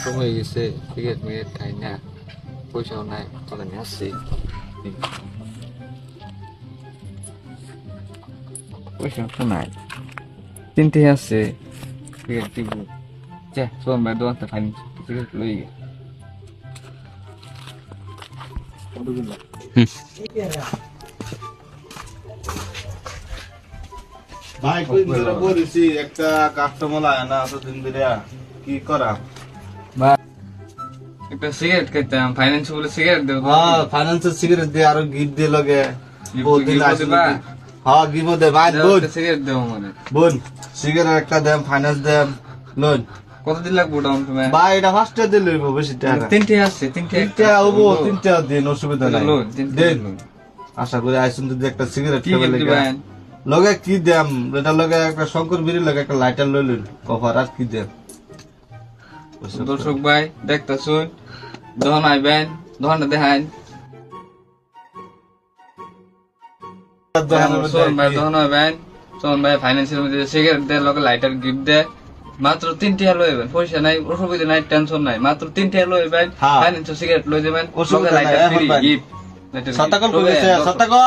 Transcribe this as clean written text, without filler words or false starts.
সময় গেছে সিগারেট মিগারেট খাই না, পয়সাও নাই, তবে আমি আসছি। পয়সা তো নাই, তিনটে আছে সিগারেট দিব। যা সোম ভাই দোকানতে ফাইন সিগারেট লই গে। ভাই কই ধরে বলিছি একটা কাস্টমার আয় না এতদিন ধরে কি করা? একটা সিগারেট খাইতাম, ফাইন্যান্স বলে সিগারেট দেব। হ্যাঁ ফাইন্যান্সের সিগারেট দিয়ে আর গিফট দিয়ে লগে বহুদিন আসলে। হ্যাঁ গিফট দে ভাই বোন, সিগারেট দেব মানে বোন সিগারেট একটা দেম, ফাইন্যান্স দেম লোন। কতদিন লাগবো ডাউন পেমেন্ট? ভাই এটা ফার্স্টে দিলে বেশি টাকা না। তিনটে আসছে, তিনটে হবো, তিনটা দিন অসুবিধা নাই। লোন তিনটে দেন লোন। আশা করি আইসুন যদি একটা সিগারেট কি খাবে গিফট লাগে দিবেন? লগে কি দেম, এটা লগে একটা শঙ্কর বিড়ি লগে একটা লাইটার লইলেন কভার আর কি দেম। দর্শক ভাই দেখতেছুন, দহন আইবেন, দহনটা দেখাইন। সোহন ভাই দহন আইবেন, সোহন ভাই ফাইন্যান্সের মধ্যে সিগারেট দেয়, লগে লাইটার গিফট দেয়। মাত্র 3টা লইবেন, পয়সা নাই, অসুবিধা নাই, টেনশন নাই। মাত্র 3টা লইবেন, হ্যাঁ। ফাইন্যান্সের সিগারেট লই দেবেন, লগে অসুবিধা নাই, লাইটার এখন ফ্রি ভাই। গিফট। সতাকল কইছে সতাকল।